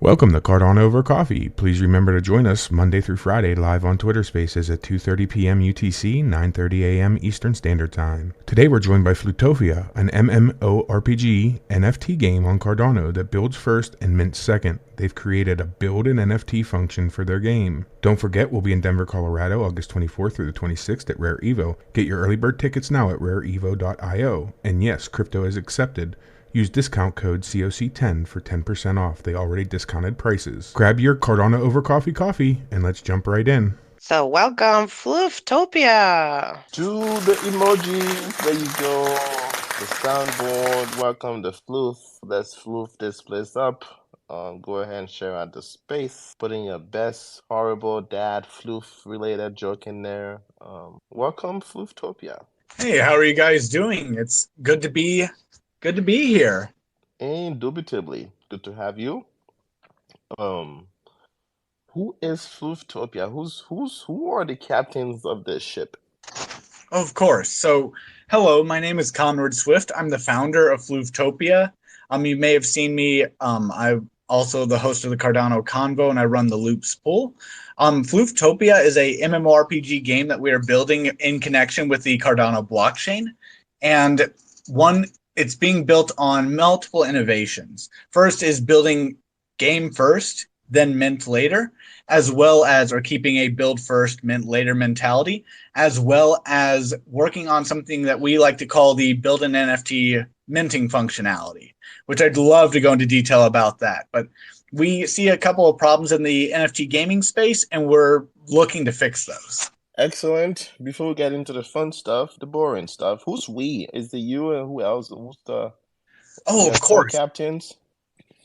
Welcome to Cardano over coffee. Please remember to join us Monday through Friday live on Twitter Spaces at 2:30 p.m. UTC, 9:30 a.m. Eastern Standard Time. Today we're joined by Flooftopia, an MMORPG NFT game on Cardano that builds first and mints second. They've created a Build-an-NFT function for their game. Don't forget, we'll be in Denver, Colorado, August 24th through the 26th at Rare Evo. Get your early bird tickets now at rareevo.io. And yes, crypto is accepted. Use discount code COC10 for 10% off the already discounted prices. Grab your Cardano over coffee and let's jump right in. So welcome, Flooftopia. To the emojis, there you go. The soundboard. Welcome to Floof. Let's Floof this place up. Go ahead and share out the space. Put in your best horrible dad Floof related joke in there. Welcome, Flooftopia. Hey, how are you guys doing? It's good to be here. Indubitably, good to have you. Who is Flooftopia? Who are the captains of this ship? Of course. So, hello, my name is Conrad Swift. I'm the founder of Flooftopia. You may have seen me. I'm also the host of the Cardano Convo, and I run the Loops pool. Flooftopia is a MMORPG game that we are building in connection with the Cardano blockchain, and it's being built on multiple innovations. First is building game first, then mint later, as well as keeping a build first, mint later mentality, as well as working on something that we like to call the Build-an-NFT minting functionality, which I'd love to go into detail about that. But we see a couple of problems in the NFT gaming space, and we're looking to fix those. Excellent. Before we get into the fun stuff, the boring stuff, who's we? Is it you and who else? Who's the of course captains?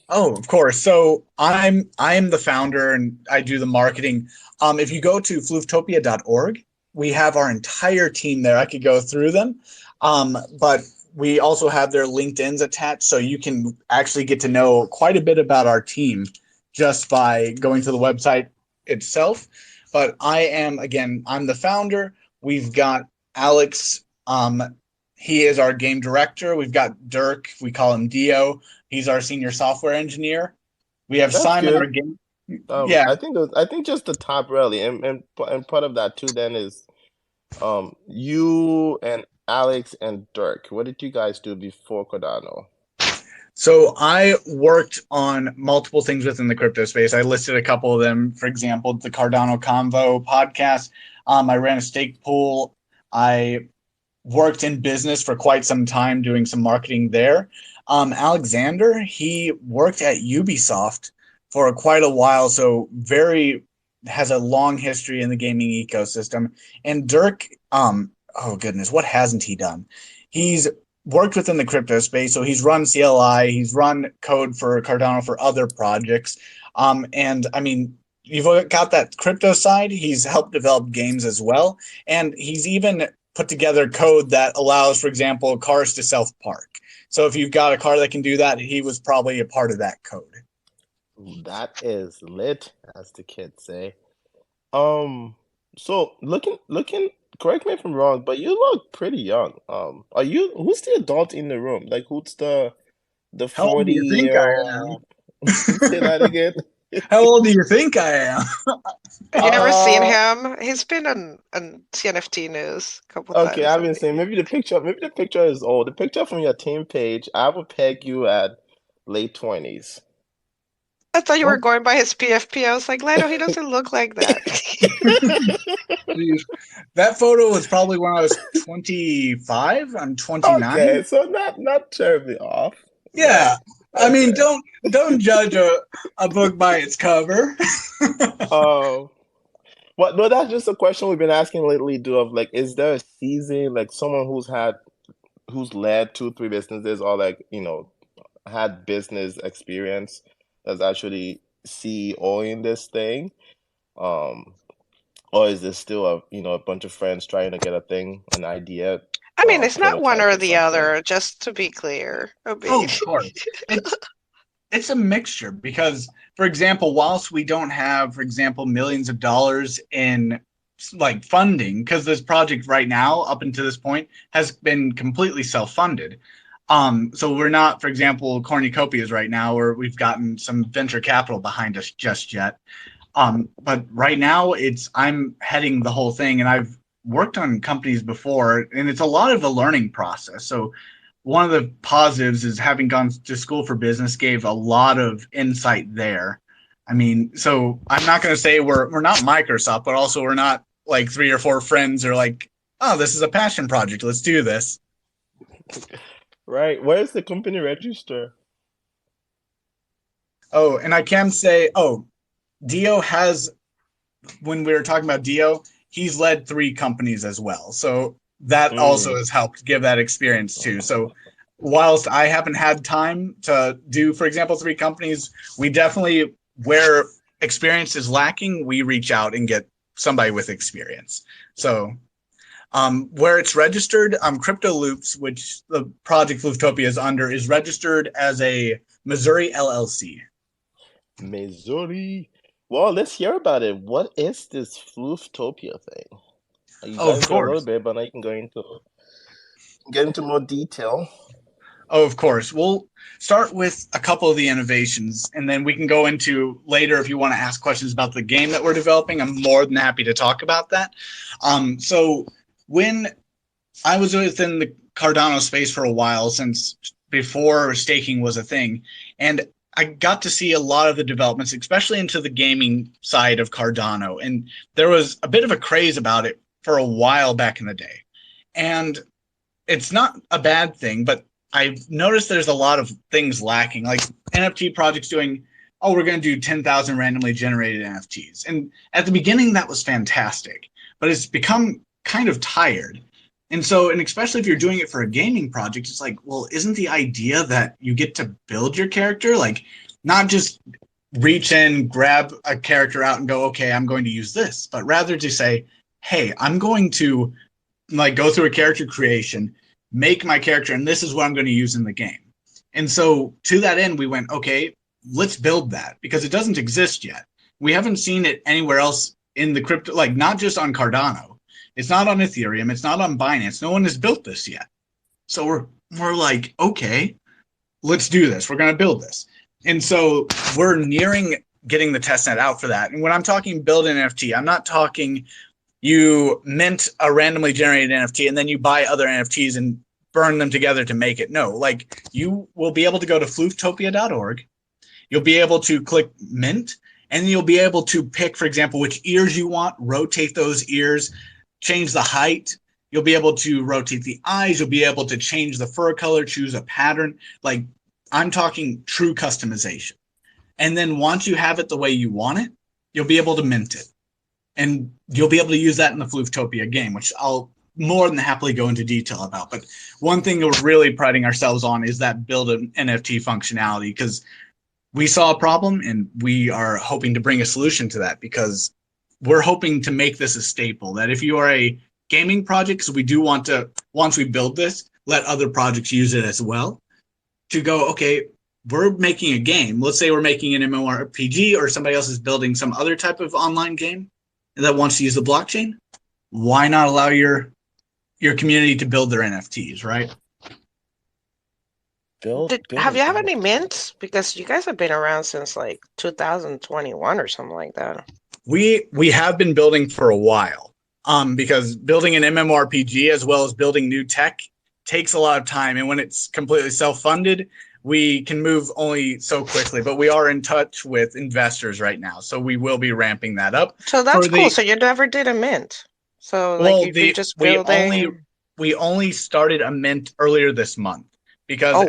Oh, of course. So I'm the founder and I do the marketing. If you go to flooftopia.org, we have our entire team there. I could go through them, but we also have their LinkedIn's attached, so you can actually get to know quite a bit about our team just by going to the website itself. But I'm the founder. We've got Alex. He is our game director. We've got Dirk. We call him Dio. He's our senior software engineer. We have Simon, good. our game. I think just the top really, and part of that too. Then is, you and Alex and Dirk. What did you guys do before Cardano? So I worked on multiple things within the crypto space. I listed a couple of them. For example, the Cardano Convo podcast. I ran a stake pool. I worked in business for quite some time doing some marketing there. Alexander, he worked at Ubisoft for quite a while, so has a long history in the gaming ecosystem. And Dirk, oh goodness, what hasn't he done? He's worked within the crypto space, so he's run CLI, he's run code for Cardano for other projects. And I mean, you've got that crypto side, he's helped develop games as well, and he's even put together code that allows, for example, cars to self-park. So if you've got a car that can do that, he was probably a part of that code. That is lit, as the kids say. So looking, correct me if I'm wrong, but you look pretty young. Who's the adult in the room? Like, who's the 40-year-old? Say that again. How old do you think I am? Have you never seen him? He's been on CNFT news a couple times. Okay, I've been saying maybe the picture is old. The picture from your team page, I would peg you at late 20s. I thought you were going by his PFP. I was like, Leno, he doesn't look like that. That photo was probably when I was 25. I'm 29. Okay, so not terribly off. Yeah. Okay. I mean, don't judge a book by its cover. Well, no, that's just a question we've been asking lately, of like, is there a season, like someone who's led 2-3 businesses, or like, had business experience that's actually CEO in this thing? Or is this still a bunch of friends trying to get an idea? I mean, it's not one or the other, just to be clear. Of course. It's a mixture because, for example, whilst we don't have, for example, millions of dollars in like funding, because this project right now, up until this point, has been completely self-funded. So we're not, for example, cornucopias right now, where we've gotten some venture capital behind us just yet. But right now, I'm heading the whole thing, and I've worked on companies before, and it's a lot of a learning process. So one of the positives is having gone to school for business gave a lot of insight there. I mean, so I'm not going to say we're not Microsoft, but also we're not like 3 or 4 friends are like, oh, this is a passion project. Let's do this. Right. Where's the company register? Oh, and I can say, Dio has, when we were talking about Dio, he's led 3 companies as well. So that also has helped give that experience too. So whilst I haven't had time to do, for example, 3 companies, we definitely, where experience is lacking, we reach out and get somebody with experience. So where it's registered, Crypto Loops, which the project Flooftopia is under, is registered as a Missouri LLC. Missouri. Well, let's hear about it. What is this Flooftopia thing? You Oh, got of into a little course. bit, but now you can get into more detail. Oh, of course. We'll start with a couple of the innovations, and then we can go into later if you want to ask questions about the game that we're developing. I'm more than happy to talk about that. So when I was within the Cardano space for a while, since before staking was a thing, and I got to see a lot of the developments, especially into the gaming side of Cardano. And there was a bit of a craze about it for a while back in the day. And it's not a bad thing, but I've noticed there's a lot of things lacking, like NFT projects doing, oh, we're going to do 10,000 randomly generated NFTs. And at the beginning, that was fantastic, but it's become kind of tired. And so, and especially if you're doing it for a gaming project, it's like, well, isn't the idea that you get to build your character? Like, not just reach in, grab a character out and go, okay, I'm going to use this, but rather to say, hey, I'm going to like go through a character creation, make my character, and this is what I'm going to use in the game. And so to that end, we went, okay, let's build that, because it doesn't exist yet. We haven't seen it anywhere else in the crypto, like not just on Cardano. It's not on Ethereum. It's not on Binance. No one has built this yet. So we're like, okay, let's do this. We're going to build this. And so we're nearing getting the testnet out for that. And when I'm talking build an NFT, I'm not talking you mint a randomly generated NFT and then you buy other NFTs and burn them together to make it. No, like you will be able to go to flooftopia.org. You'll be able to click mint, and you'll be able to pick, for example, which ears you want, rotate those ears, change the height. You'll be able to rotate the eyes. You'll be able to change the fur color, choose a pattern. Like I'm talking true customization. And then once you have it the way you want it, you'll be able to mint it. And you'll be able to use that in the Flooftopia game, which I'll more than happily go into detail about. But one thing that we're really priding ourselves on is that Build-an-NFT functionality, because we saw a problem and we are hoping to bring a solution to that, because we're hoping to make this a staple, that if you are a gaming project, because we do want to, once we build this, let other projects use it as well, to go, okay, we're making a game. Let's say we're making an MMORPG, or somebody else is building some other type of online game that wants to use the blockchain. Why not allow your community to build their NFTs, right? Have you had any mints? Because you guys have been around since like 2021 or something like that. We have been building for a while, because building an MMORPG as well as building new tech takes a lot of time. And when it's completely self-funded, we can move only so quickly. But we are in touch with investors right now, so we will be ramping that up. So that's cool. So you never did a mint. So well, like you just building. We only started a mint earlier this month, because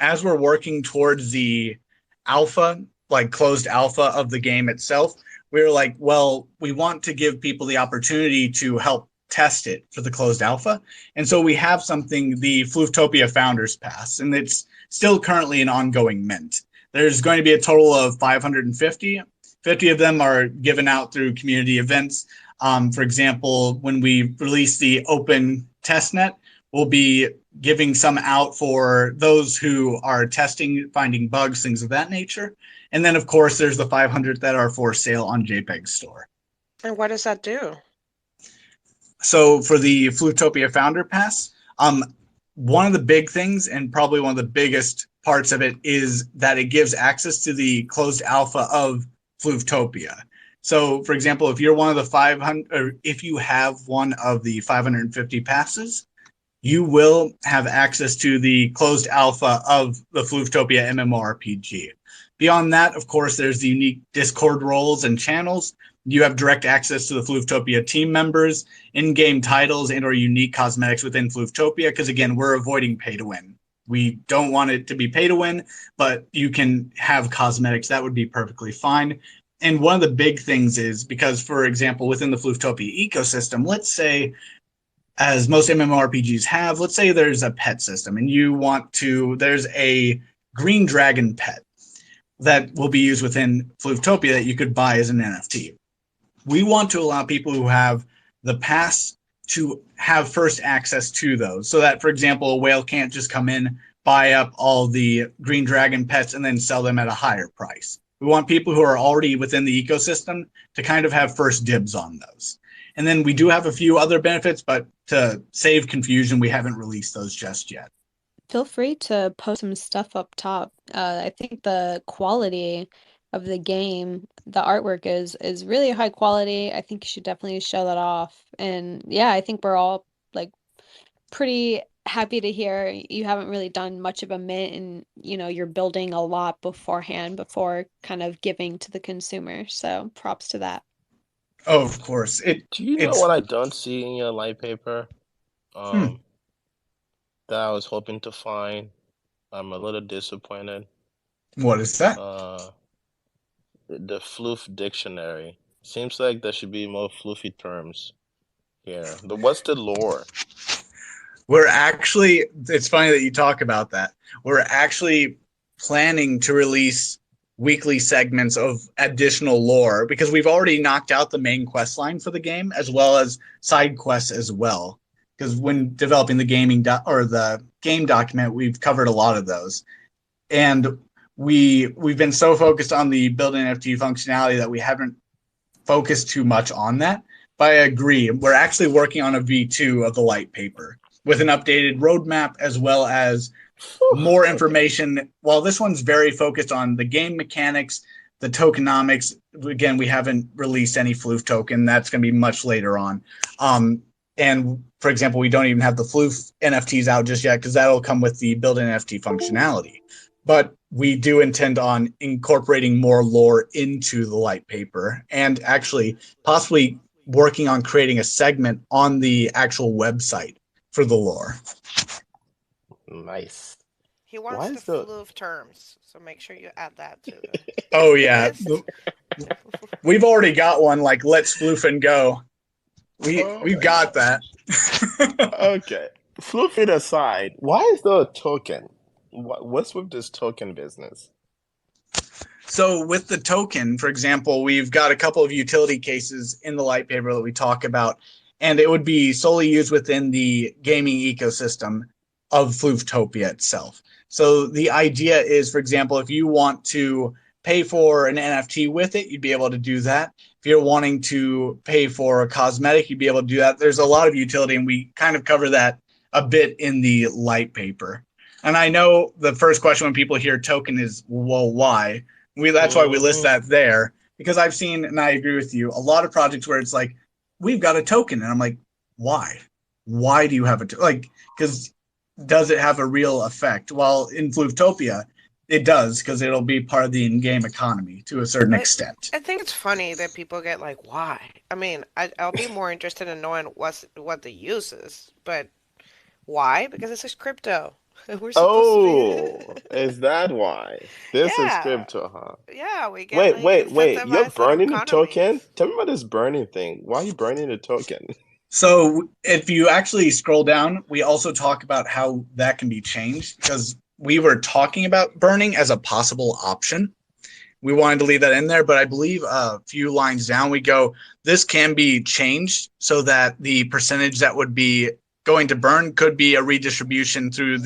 as we're working towards the alpha, like closed alpha of the game itself, we were like, well, we want to give people the opportunity to help test it for the closed alpha. And so we have something, the Flooftopia Founders Pass, and it's still currently an ongoing mint. There's going to be a total of 550. 50 of them are given out through community events. For example, when we release the open testnet, we'll be giving some out for those who are testing, finding bugs, things of that nature. And then, of course, there's the 500 that are for sale on JPEG Store. And what does that do? So for the Flooftopia Founder Pass, one of the big things, and probably one of the biggest parts of it, is that it gives access to the closed alpha of Flooftopia. So, for example, if you're one of the 500, or if you have one of the 550 passes, you will have access to the closed alpha of the Flooftopia MMORPG. Beyond that, of course, there's the unique Discord roles and channels. You have direct access to the Flooftopia team members, in-game titles, and/or unique cosmetics within Flooftopia, because, again, we're avoiding pay-to-win. We don't want it to be pay-to-win, but you can have cosmetics. That would be perfectly fine. And one of the big things is, because, for example, within the Flooftopia ecosystem, let's say, as most MMORPGs have, let's say there's a pet system, and there's a green dragon pet that will be used within Flooftopia that you could buy as an NFT. We want to allow people who have the pass to have first access to those, so that, for example, a whale can't just come in, buy up all the green dragon pets, and then sell them at a higher price. We want people who are already within the ecosystem to kind of have first dibs on those. And then we do have a few other benefits, but to save confusion, we haven't released those just yet. Feel free to post some stuff up top. I think the quality of the game, the artwork is really high quality. I think you should definitely show that off. And yeah, I think we're all like pretty happy to hear you haven't really done much of a mint, and you're building a lot beforehand before kind of giving to the consumer. So props to that. Oh, of course. Do you know what I don't see in your light paper? That I was hoping to find. I'm a little disappointed. What is that? The Floof dictionary. Seems like there should be more floofy terms here. But what's the lore? It's funny that you talk about that. We're actually planning to release weekly segments of additional lore, because we've already knocked out the main quest line for the game, as well as side quests as well. Because when developing the the game document, we've covered a lot of those. And we've been so focused on the Build-an-NFT functionality that we haven't focused too much on that. But I agree. We're actually working on a V2 of the light paper with an updated roadmap, as well as more information. While this one's very focused on the game mechanics, the tokenomics, again, we haven't released any Floof token. That's going to be much later on. And for example, we don't even have the Floof NFTs out just yet, because that'll come with the Build-an-NFT functionality. But we do intend on incorporating more lore into the light paper, and actually possibly working on creating a segment on the actual website for the lore. Nice. He wants the Floof terms, so make sure you add that to the Oh, yeah. We've already got one, like, let's Floof and go. We've got that. Okay. Floof it aside, why is there a token? What's with this token business? So with the token, for example, we've got a couple of utility cases in the light paper that we talk about, and it would be solely used within the gaming ecosystem of Flooftopia itself. So the idea is, for example, if you want to pay for an NFT with it, you'd be able to do that. If you're wanting to pay for a cosmetic, you'd be able to do that. There's a lot of utility, and we kind of cover that a bit in the light paper. And I know the first question when people hear token is, well, why? That's why we list that there, because I've seen, and I agree with you, a lot of projects where it's like, we've got a token. And I'm like, why? Why do you have a token? Like, because does it have a real effect? Well, in Flooftopia, it does, because it'll be part of the in-game economy to a certain extent. I think it's funny that people get like, why? I mean, I'll be more interested in knowing what the use is, but why? Because this is crypto. We're supposed to be... Is that why? This is crypto, huh? Yeah, we get Wait. You're burning the token? Tell me about this burning thing. Why are you burning the token? So if you actually scroll down, we also talk about how that can be changed, because we were talking about burning as a possible option. We wanted to leave that in there, but I believe a few lines down we go, this can be changed so that the percentage that would be going to burn could be a redistribution through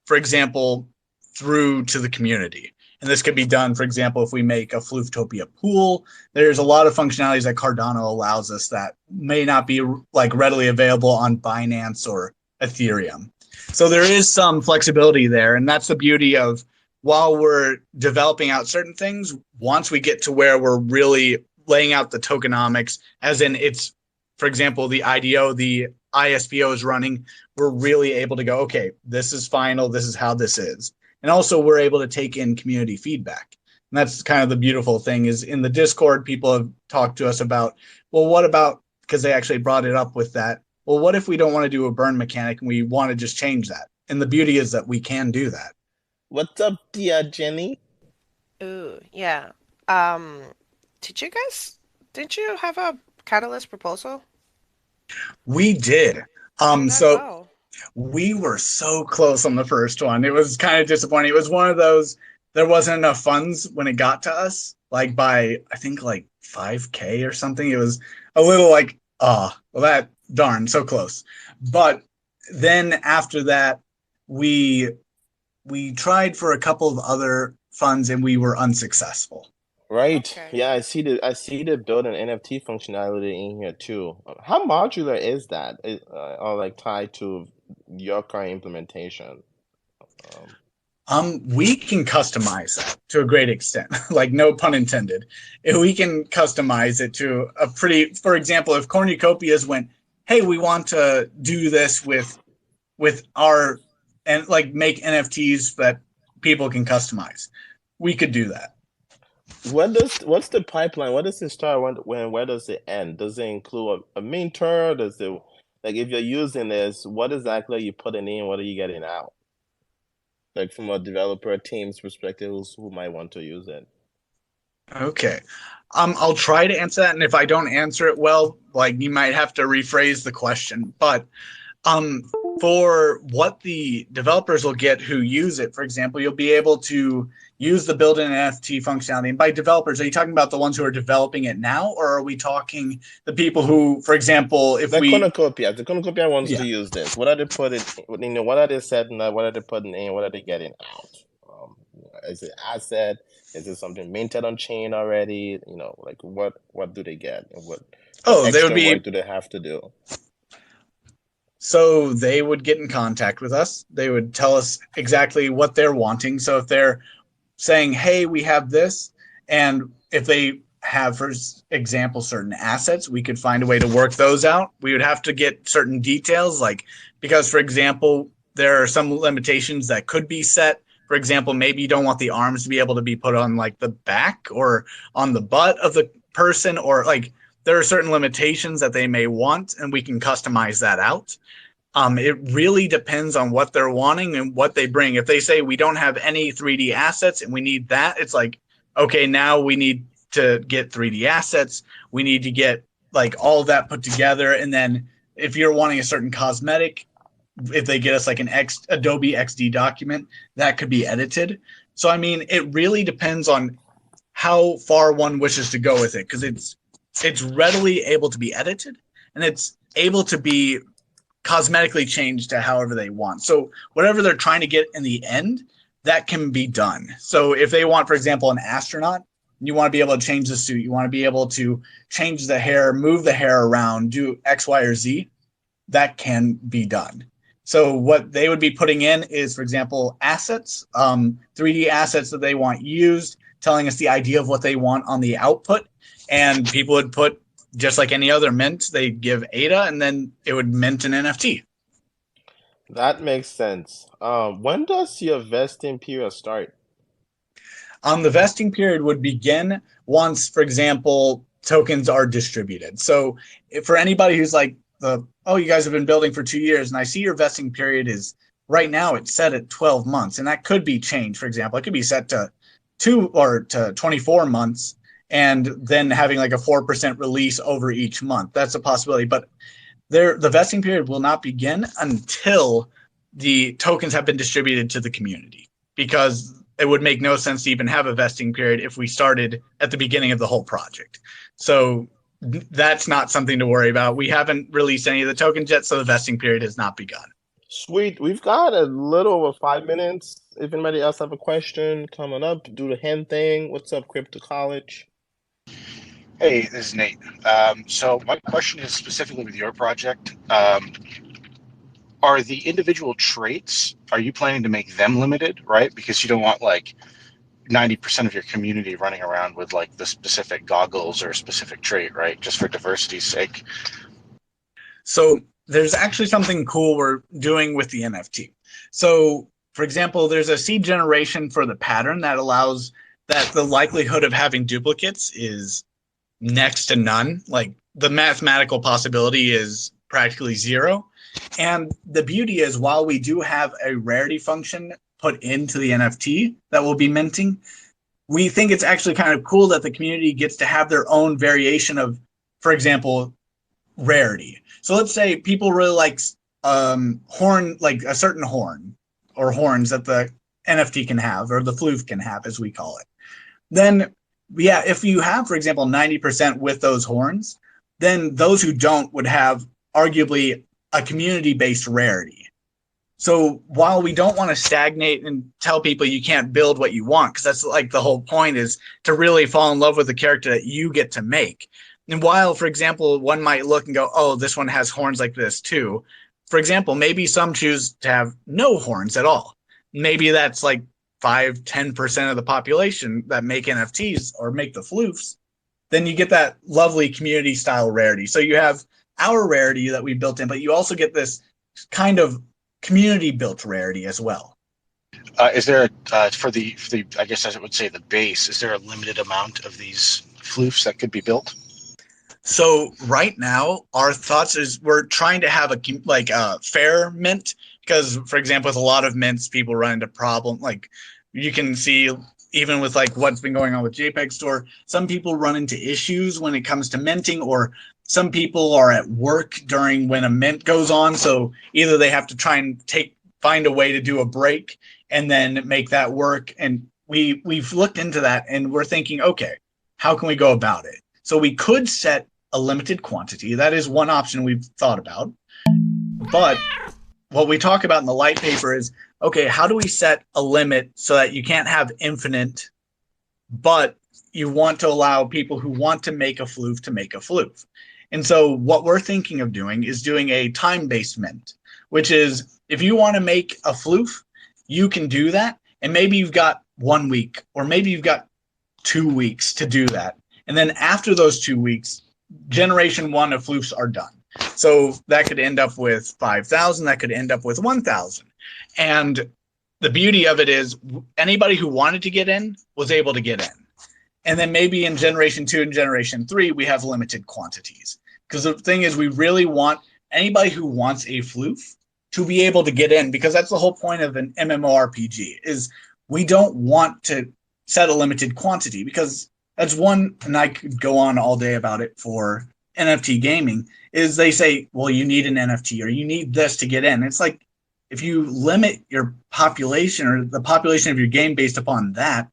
for example, through to the community. And this could be done, for example, if we make a Flooftopia pool. There's a lot of functionalities that Cardano allows us that may not be like readily available on Binance or Ethereum. So there is some flexibility there, and that's the beauty of while we're developing out certain things, once we get to where we're really laying out the tokenomics, as in it's, for example, the IDO, the ISPO is running, we're really able to go, okay, this is final, this is how this is. And also we're able to take in community feedback. And that's kind of the beautiful thing is in the Discord, people have talked to us about, well, what about, because they actually brought it up with that, well, what if we don't want to do a burn mechanic and we want to just change that? And the beauty is that we can do that. What's up, dear Jenny? Ooh, yeah. Did you guys, didn't you have a Catalyst proposal? We did. How did that So go? we were so close on the first one. It was kind of disappointing. It was one of those, there wasn't enough funds when it got to us, like by, I think like 5K or something. It was a little like, well, that darn, so close. But then after that, we tried for a couple of other funds and we were unsuccessful. Right. Okay. Yeah, I see the Build-an-NFT functionality in here too. How modular is that? Or like tied to your current implementation? We can customize that to a great extent, like no pun intended. If we can customize it to a pretty, for example, if cornucopias went, hey, we want to do this with our, and like make NFTs that people can customize, we could do that. What's the pipeline? What does it start? Where does it end? Does it include a minter? Does it, like, if you're using this, what exactly are you putting in? What are you getting out? Like from a developer team's perspective, who might want to use it? Okay. I'll try to answer that, and if I don't answer it well, like you might have to rephrase the question. But for what the developers will get who use it, for example, you'll be able to use the Build-an-NFT functionality. And by developers, are you talking about the ones who are developing it now, or are we talking the people who, for example, if The we cornucopia wants to use this. What are they putting? What are they setting up? What are they putting in? What are they getting out? Is it asset? Is it something minted on chain already? Like what do they get? And what they would extra be work do they have to do? So they would get in contact with us. They would tell us exactly what they're wanting. So if they're saying, hey, we have this, and if they have, for example, certain assets, we could find a way to work those out. We would have to get certain details, like, because, for example, there are some limitations that could be set. For example, maybe you don't want the arms to be able to be put on like the back or on the butt of the person, or like there are certain limitations that they may want, and we can customize that out. It really depends on what they're wanting and what they bring. If they say we don't have any 3D assets and we need that, it's like, okay, now we need to get 3D assets. We need to get like all of that put together. And then if you're wanting a certain cosmetic, if they get us like an Adobe XD document, that could be edited. So, I mean, it really depends on how far one wishes to go with it, because it's readily able to be edited and it's able to be cosmetically changed to however they want. So whatever they're trying to get in the end, that can be done. So if they want, for example, an astronaut, you want to be able to change the suit, you want to be able to change the hair, move the hair around, do X, Y, or Z, that can be done. So what they would be putting in is, for example, assets, 3D assets that they want used, telling us the idea of what they want on the output, and people would put, just like any other mint, they give ADA, and then it would mint an NFT. That makes sense. When does your vesting period start? The vesting period would begin once, for example, tokens are distributed. So for anybody who's like, you guys have been building for 2 years, and I see your vesting period is right now it's set at 12 months, and that could be changed. For example, it could be set to 2 or to 24 months, and then having like a 4% release over each month. That's a possibility. But the vesting period will not begin until the tokens have been distributed to the community, because it would make no sense to even have a vesting period if we started at the beginning of the whole project. So that's not something to worry about. We haven't released any of the tokens yet, so the vesting period has not begun. Sweet. We've got a little over 5 minutes. If anybody else have a question coming up, do the hand thing. What's up, Crypto College? Hey, this is Nate. So my question is specifically with your project. are the individual traits, are you planning to make them limited, right? Because you don't want like 90% of your community running around with like the specific goggles or a specific trait, right? Just for diversity's sake. So there's actually something cool we're doing with the NFT. So for example, there's a seed generation for the pattern that allows that the likelihood of having duplicates is next to none. Like the mathematical possibility is practically zero. And the beauty is, while we do have a rarity function put into the NFT that we'll be minting, we think it's actually kind of cool that the community gets to have their own variation of, for example, rarity. So let's say people really like horn, like a certain horn or horns that the NFT can have, or the Floof can have, as we call it. Then, yeah, if you have, for example, 90% with those horns, then those who don't would have arguably a community-based rarity. So while we don't want to stagnate and tell people you can't build what you want, because that's like the whole point, is to really fall in love with the character that you get to make. And while, for example, one might look and go, oh, this one has horns like this too. For example, maybe some choose to have no horns at all. Maybe that's like 5-10% of the population that make NFTs or make the Floofs. Then you get that lovely community style rarity. So you have our rarity that we built in, but you also get this kind of community built rarity as well. Is there for the I guess I would say the base, is there a limited amount of these Floofs that could be built? So right now, our thoughts is we're trying to have a fair mint, because, for example, with a lot of mints, people run into problem. Like you can see, even with like what's been going on with JPEG Store, some people run into issues when it comes to minting, or some people are at work during when a mint goes on. So either they have to try and find a way to do a break and then make that work. And we've looked into that, and we're thinking, okay, how can we go about it? So we could set a limited quantity. That is one option we've thought about. But what we talk about in the light paper is, okay, how do we set a limit so that you can't have infinite, but you want to allow people who want to make a Floof to make a Floof? And so what we're thinking of doing is doing a time-based mint, which is if you want to make a Floof, you can do that. And maybe you've got 1 week, or maybe you've got 2 weeks to do that. And then after those 2 weeks, generation 1 of Floofs are done. So that could end up with 5,000, that could end up with 1,000. And the beauty of it is anybody who wanted to get in was able to get in. And then maybe in generation 2 and generation 3, we have limited quantities. Because the thing is, we really want anybody who wants a Floof to be able to get in, because that's the whole point of an MMORPG, is we don't want to set a limited quantity, because that's one, and I could go on all day about it for NFT gaming, is they say, well, you need an NFT or you need this to get in. It's like, if you limit your population or the population of your game based upon that,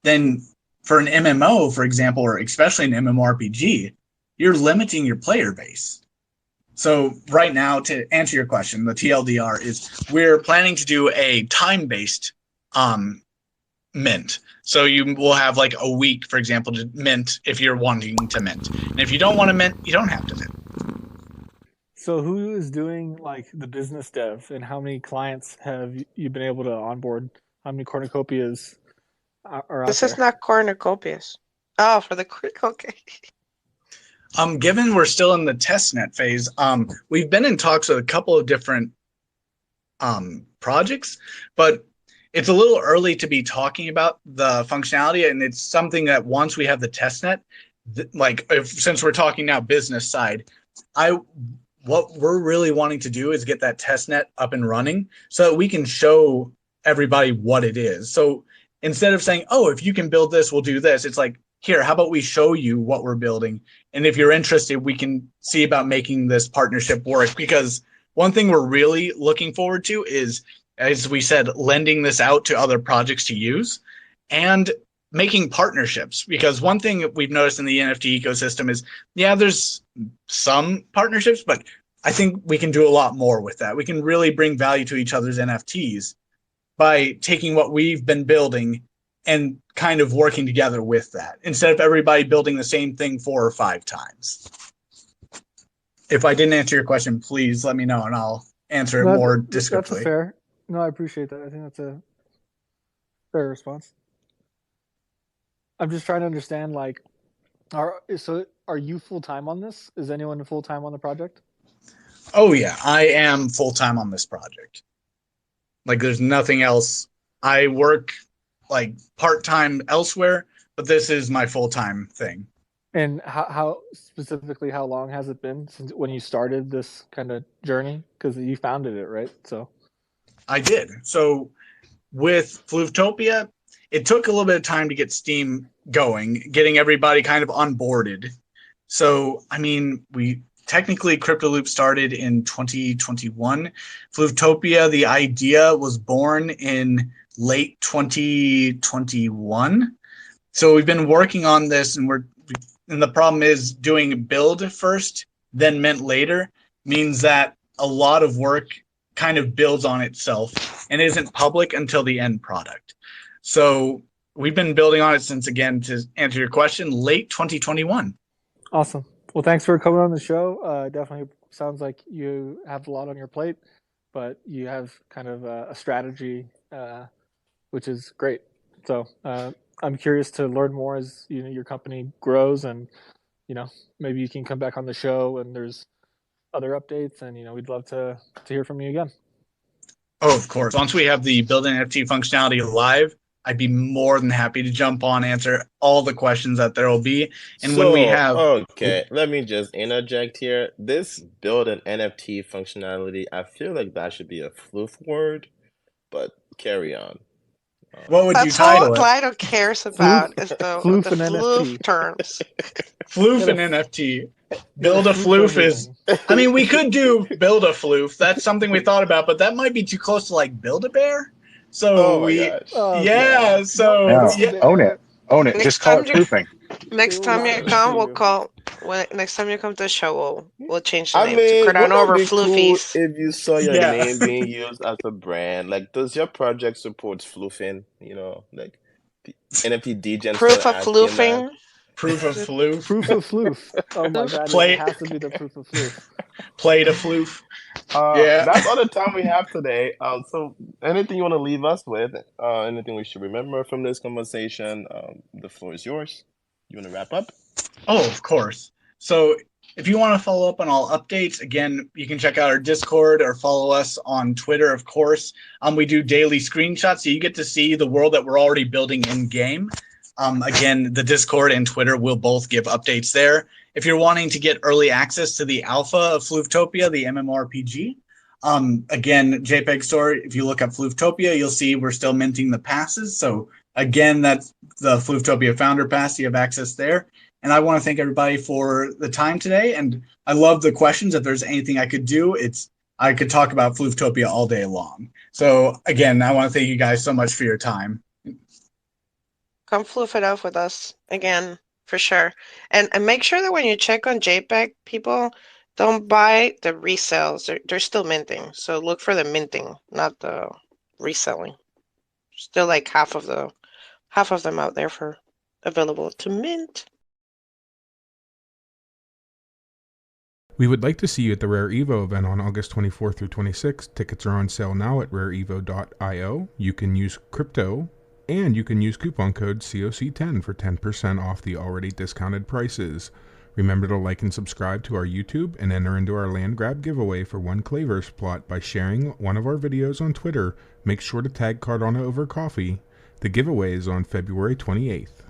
then for an MMO, for example, or especially an MMORPG, you're limiting your player base. So right now, to answer your question, the TLDR is we're planning to do a time-based mint. So you will have like a week, for example, to mint if you're wanting to mint. And if you don't want to mint, you don't have to mint. So who is doing like the business dev, and how many clients have you been able to onboard? How many cornucopias are out This there? is not cornucopias. Oh, for the okay. Given we're still in the testnet phase, we've been in talks with a couple of different projects, but it's a little early to be talking about the functionality, and it's something that once we have the testnet, since we're talking now business side, what we're really wanting to do is get that testnet up and running so that we can show everybody what it is. So instead of saying, oh, if you can build this, we'll do this, it's like, here, how about we show you what we're building? And if you're interested, we can see about making this partnership work. Because one thing we're really looking forward to is, as we said, lending this out to other projects to use and making partnerships. Because one thing we've noticed in the NFT ecosystem is, yeah, there's some partnerships, but I think we can do a lot more with that. We can really bring value to each other's NFTs by taking what we've been building and kind of working together with that, instead of everybody building the same thing 4 or 5 times. If I didn't answer your question, please let me know and I'll answer it No, more that's a descriptively. fair. No, I appreciate that. I think that's a fair response. I'm just trying to understand, like, are you full time on this? Is anyone full time on the project? Oh yeah, I am full time on this project. Like, there's nothing else. I work like part time elsewhere, but this is my full time thing. And how specifically, how long has it been since when you started this kind of journey? Because you founded it, right? So I did. So with Flooftopia, it took a little bit of time to get Steam going, getting everybody kind of onboarded. So, I mean, we technically CryptoLoop started in 2021. Flooftopia, the idea was born in late 2021. So we've been working on this, and the problem is doing build first, then mint later means that a lot of work kind of builds on itself and isn't public until the end product. So we've been building on it since, again, to answer your question, late 2021. awesome. Well, thanks for coming on the show. Definitely sounds like you have a lot on your plate, but you have kind of a strategy, which is great. So I'm curious to learn more as your company grows, and maybe you can come back on the show and there's other updates, and we'd love to hear from you again. Oh, of course. Once we have the Build-an-NFT functionality live, I'd be more than happy to jump on, answer all the questions that there will be. And when we have... Okay, let me just interject here. This Build-an-NFT functionality, I feel like that should be a Floof word, but carry on. What would you That's all title it? Glido cares about is the Floof and Floof NFT. terms. Floof and NFT. Build a Floof is... I mean, we could do build a Floof. That's something we thought about, but that might be too close to, like, Build-A-Bear. So Oh my gosh. yeah, so... No, yeah. own it. Own it. Just call it floofing. Next time you come, next time you come to the show, we'll change the I name mean, to wouldn't Cardano it over be cool Floofies. if you saw your Yeah. name being used as a brand? Like, does your project support floofing? Like the NFT DGen Proof still of asking floofing. Proof of Floof. Proof of Floof. Oh my god, Play- it has to be the proof of Floof. Play to Floof. that? That's all the time we have today. So anything you want to leave us with? Anything we should remember from this conversation? The floor is yours. You want to wrap up? Oh, of course. So if you want to follow up on all updates, again, you can check out our Discord or follow us on Twitter, of course. We do daily screenshots, so you get to see the world that we're already building in-game. Again, the Discord and Twitter will both give updates there. If you're wanting to get early access to the alpha of Flooftopia, the MMORPG, again, JPEG store, if you look up Flooftopia, you'll see we're still minting the passes. So again, that's the Flooftopia founder pass. You have access there. And I want to thank everybody for the time today. And I love the questions. If there's anything I could do, I could talk about Flooftopia all day long. So again, I want to thank you guys so much for your time. Come floof it off with us again, for sure. And make sure that when you check on JPEG, people don't buy the resales. They're still minting. So look for the minting, not the reselling. Still like half of them out there for available to mint. We would like to see you at the Rare Evo event on August 24th through 26th. Tickets are on sale now at rareevo.io. You can use crypto, and you can use coupon code COC10 for 10% off the already discounted prices. Remember to like and subscribe to our YouTube and enter into our land grab giveaway for one Clayverse plot by sharing one of our videos on Twitter. Make sure to tag Cardano over coffee. The giveaway is on February 28th.